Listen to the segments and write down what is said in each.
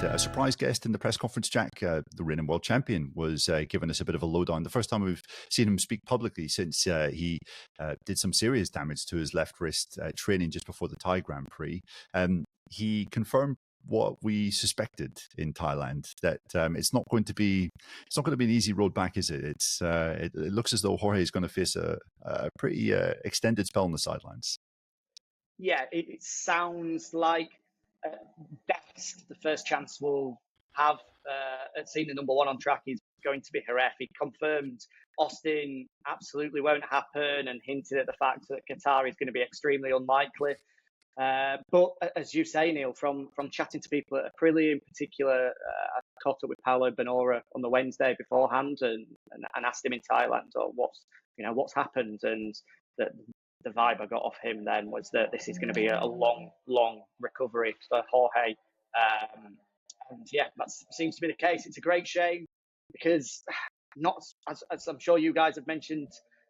a surprise guest in the press conference. Jack, the reigning world champion, was giving us a bit of a lowdown. The first time we've seen him speak publicly since he did some serious damage to his left wrist training just before the Thai Grand Prix. He confirmed what we suspected in Thailand, that it's not going to be an easy road back, is it? It looks as though Jorge is going to face a pretty extended spell on the sidelines. Yeah, it sounds like best the first chance we'll have at seeing the number one on track is going to be Jerez. He confirmed Austin absolutely won't happen and hinted at the fact that Qatar is going to be extremely unlikely. But as you say, Neil, from chatting to people at Aprilia in particular, I caught up with Paolo Bonora on the Wednesday beforehand and asked him in Thailand, what's happened, and the vibe I got off him then was that this is going to be a long, long recovery for Jorge. And yeah, that seems to be the case. It's a great shame because not as I'm sure you guys have mentioned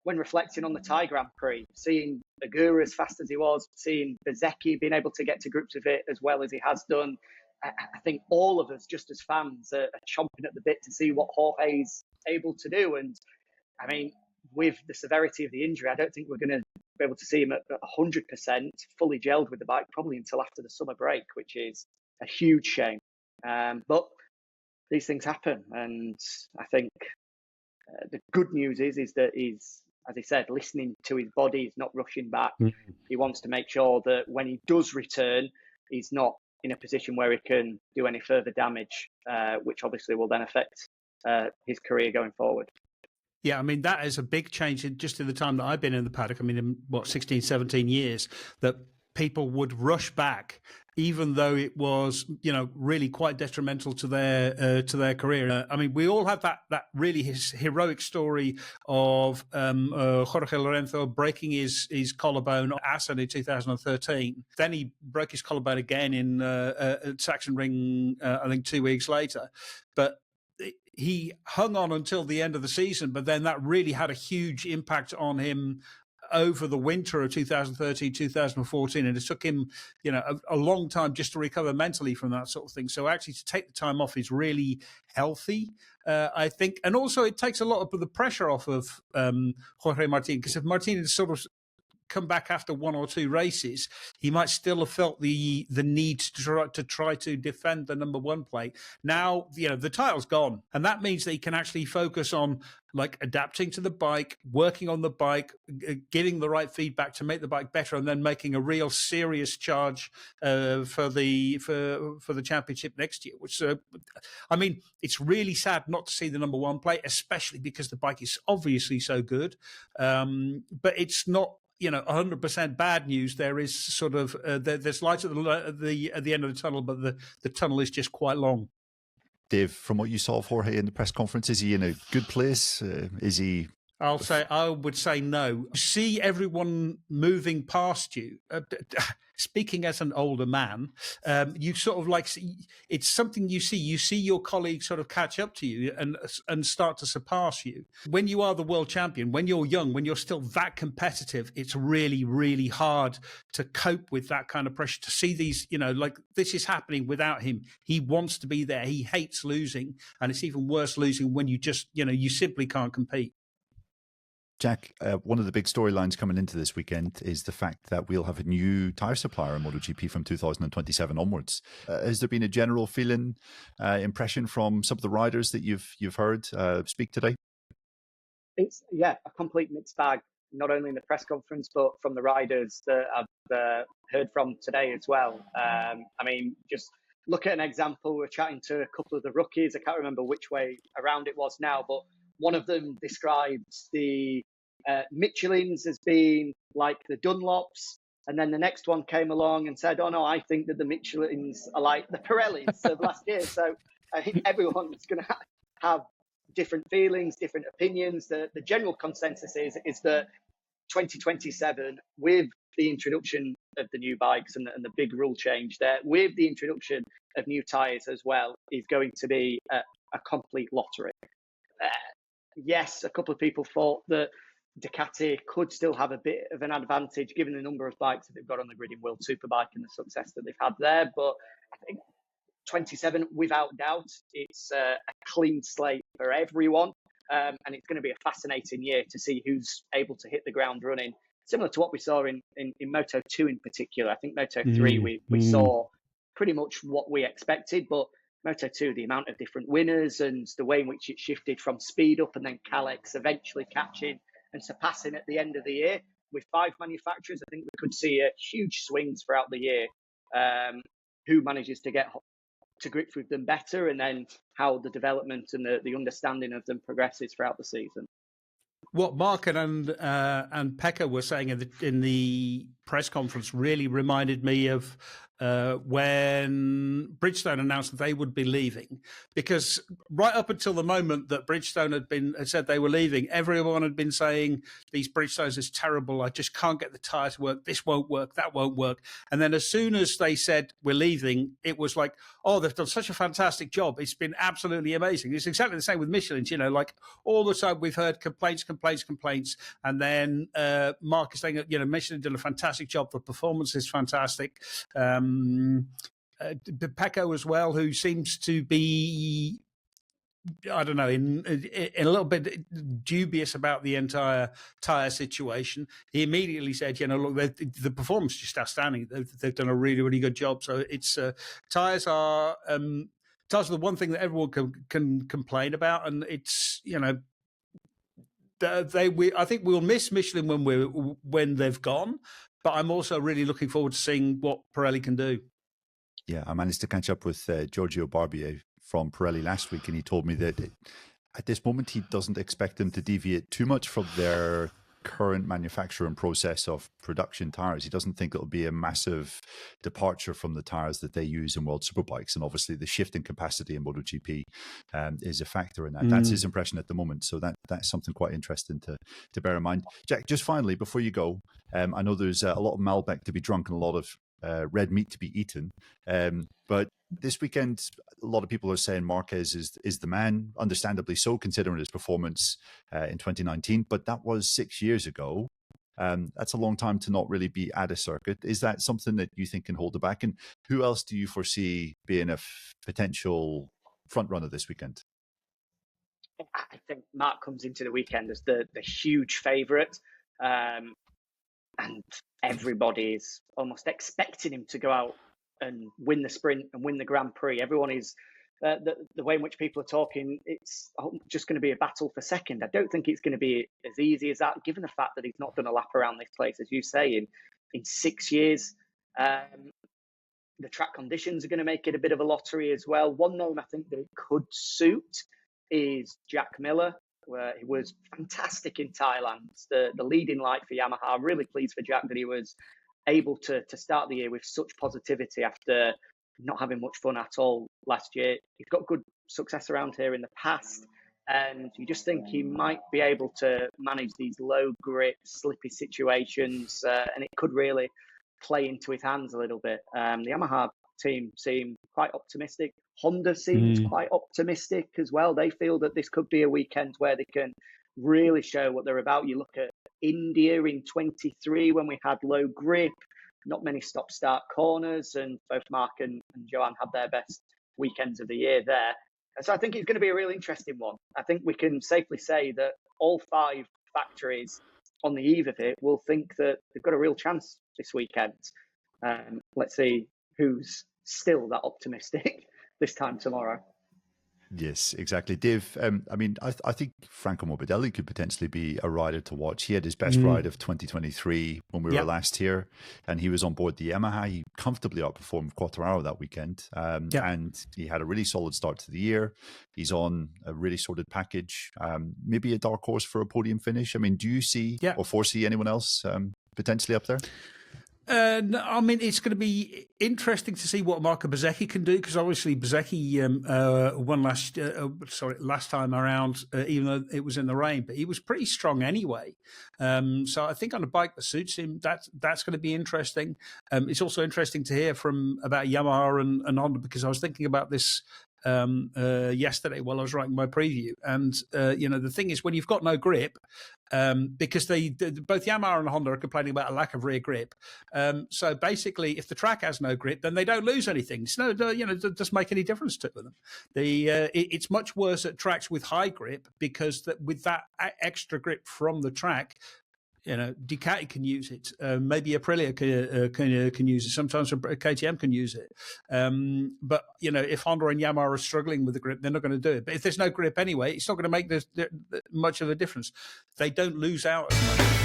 when reflecting on the Thai Grand Prix, seeing Agura as fast as he was, seeing Bezzecchi being able to get to grips with it as well as he has done, I think all of us, just as fans, are chomping at the bit to see what Jorge's able to do. And I mean, with the severity of the injury, I don't think we're going to be able to see him at 100% fully gelled with the bike, probably until after the summer break, which is a huge shame. But these things happen. And I think the good news is that he's, as he said, listening to his body. He's not rushing back. He wants to make sure that when he does return, he's not in a position where he can do any further damage, which obviously will then affect his career going forward. Yeah, I mean, that is a big change just in the time that I've been in the paddock. I mean, in 16, 17 years, that people would rush back, even though it was, really quite detrimental to their career. I mean, we all have that really heroic story of Jorge Lorenzo breaking his collarbone at Assen in 2013. Then he broke his collarbone again in Sachsenring, I think 2 weeks later. But he hung on until the end of the season, but then that really had a huge impact on him over the winter of 2013, 2014. And it took him, a long time just to recover mentally from that sort of thing. So actually to take the time off is really healthy, I think. And also it takes a lot of the pressure off of Jorge Martin, because if Martin had sort of come back after one or two races, he might still have felt the need to try to defend the number one plate. Now, the title's gone, and that means that he can actually focus on adapting to the bike, working on the bike, getting the right feedback to make the bike better, and then making a real serious charge for the championship next year. Which, I mean, it's really sad not to see the number one plate, especially because the bike is obviously so good. But it's not 100% bad news. There is sort of there's light at the end of the tunnel, but the tunnel is just quite long. Dave, from what you saw of Jorge in the press conference, is he in a good place? Is he? I would say no. See everyone moving past you. Speaking as an older man, you sort of it's something you see. You see your colleagues sort of catch up to you and start to surpass you. When you are the world champion, when you're young, when you're still that competitive, it's really, really hard to cope with that kind of pressure. To see these, this is happening without him. He wants to be there. He hates losing, and it's even worse losing when you just, you simply can't compete. Jack, one of the big storylines coming into this weekend is the fact that we'll have a new tyre supplier in MotoGP from 2027 onwards. Has there been a general feeling, impression from some of the riders that you've heard speak today? It's a complete mixed bag, not only in the press conference, but from the riders that I've heard from today as well. I mean, just look at an example. We're chatting to a couple of the rookies. I can't remember which way around it was now, but one of them describes the Michelins as being like the Dunlops. And then the next one came along and said, oh, no, I think that the Michelins are like the Pirellis of last year. So I think everyone's going to have different feelings, different opinions. The general consensus is that 2027, with the introduction of the new bikes and the big rule change there, with the introduction of new tyres as well, is going to be a complete lottery. Yes, a couple of people thought that Ducati could still have a bit of an advantage given the number of bikes that they've got on the grid in World Superbike and the success that they've had there. But I think 27, without doubt, it's a clean slate for everyone. And it's going to be a fascinating year to see who's able to hit the ground running. Similar to what we saw in Moto2 in particular. I think Moto3, we saw pretty much what we expected, but Moto2, the amount of different winners and the way in which it shifted from speed up, and then Kalex eventually catching and surpassing at the end of the year. With 5 manufacturers, I think we could see huge swings throughout the year. Who manages to get to grips with them better, and then how the development and the understanding of them progresses throughout the season. What Mark and Pekka were saying in the press conference really reminded me of when Bridgestone announced that they would be leaving, because right up until the moment that Bridgestone had said they were leaving, everyone had been saying these Bridgestones is terrible. I just can't get the tyre to work. This won't work. That won't work. And then as soon as they said we're leaving, it was like, oh, they've done such a fantastic job. It's been absolutely amazing. It's exactly the same with Michelin. You know, like all the time we've heard complaints, and then Mark is saying, you know, Michelin did a fantastic job. The performance is fantastic. Pecco as well, who seems to be, I don't know, in a little bit dubious about the entire tyre situation. He immediately said, you know, look, the performance is just outstanding. They've done a really, really good job. So it's tyres are the one thing that everyone can complain about, and it's, you know, I think we'll miss Michelin when they've gone, but I'm also really looking forward to seeing what Pirelli can do. Yeah, I managed to catch up with Giorgio Barbier from Pirelli last week, and he told me that at this moment he doesn't expect them to deviate too much from their current manufacturing process of production tires. He doesn't think it'll be a massive departure from the tires that they use in World Superbikes, and obviously the shift in capacity in MotoGP is a factor in that. That's his impression at the moment, so that's something quite interesting to bear in mind. Jack, just finally before you go, I know there's a lot of Malbec to be drunk and a lot of red meat to be eaten, but this weekend a lot of people are saying Marquez is the man, understandably so, considering his performance in 2019, but that was 6 years ago. That's a long time to not really be at a circuit. Is that something that you think can hold it back? And who else do you foresee being a potential front runner this weekend? I think Marc comes into the weekend as the huge favourite, and everybody is almost expecting him to go out and win the sprint and win the Grand Prix. Everyone is, the way in which people are talking, it's just going to be a battle for second. I don't think it's going to be as easy as that, given the fact that he's not done a lap around this place, as you say, in 6 years. The track conditions are going to make it a bit of a lottery as well. One name I think that it could suit is Jack Miller, where he was fantastic in Thailand, the leading light for Yamaha. I'm really pleased for Jack that he was able to start the year with such positivity after not having much fun at all last year. He's got good success around here in the past, and you just think he might be able to manage these low grip, slippy situations, and it could really play into his hands a little bit. The Yamaha team seem quite optimistic. Honda seems quite optimistic as well. They feel that this could be a weekend where they can really show what they're about. You look at India in 23 when we had low grip, not many stop-start corners, and both Mark and Johan had their best weekends of the year there. And so I think it's going to be a really interesting one. I think we can safely say that all 5 factories on the eve of it will think that they've got a real chance this weekend. Let's see who's still that optimistic this time tomorrow. Yes, exactly. Dave, I mean, I think Franco Morbidelli could potentially be a rider to watch. He had his best ride of 2023 when we were last here, and he was on board the Yamaha. He comfortably outperformed Quartararo that weekend, and he had a really solid start to the year. He's on a really sorted package, maybe a dark horse for a podium finish. I mean, do you see or foresee anyone else potentially up there? No, I mean, it's going to be interesting to see what Marco Bezzecchi can do, because obviously Bezzecchi won last time around, even though it was in the rain, but he was pretty strong anyway. So I think on a bike that suits him, that's going to be interesting. It's also interesting to hear about Yamaha and Honda, because I was thinking about this yesterday while I was writing my preview. And, the thing is, when you've got no grip, because both Yamaha and Honda are complaining about a lack of rear grip. So basically, if the track has no grip, then they don't lose anything. It doesn't make any difference to them. It's much worse at tracks with high grip, because with that extra grip from the track, Ducati can use it. Maybe Aprilia can use it. Sometimes KTM can use it. But if Honda and Yamaha are struggling with the grip, they're not going to do it. But if there's no grip anyway, it's not going to make much of a difference. They don't lose out as much.